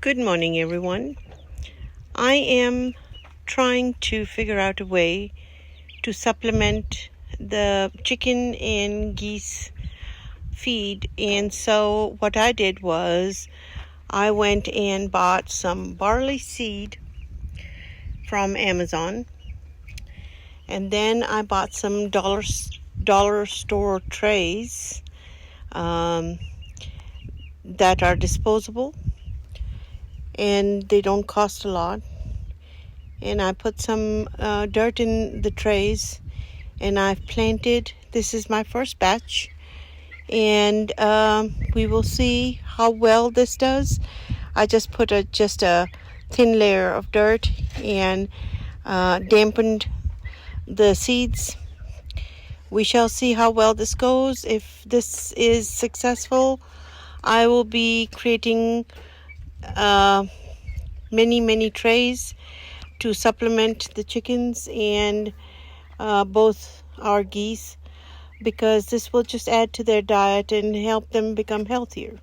Good morning, everyone. I am trying to figure out a way to supplement the chicken and geese feed. And so what I did was I went and bought some barley seed from Amazon. And then I bought some dollar store trays that are disposable, and they don't cost a lot. And I put some dirt in the trays, and I've planted. This is my first batch, and we will see how well this does. I just put just a thin layer of dirt and dampened the seeds. We shall see how well this goes. If this is successful, I will be creating many trays to supplement the chickens and both our geese, because this will just add to their diet and help them become healthier.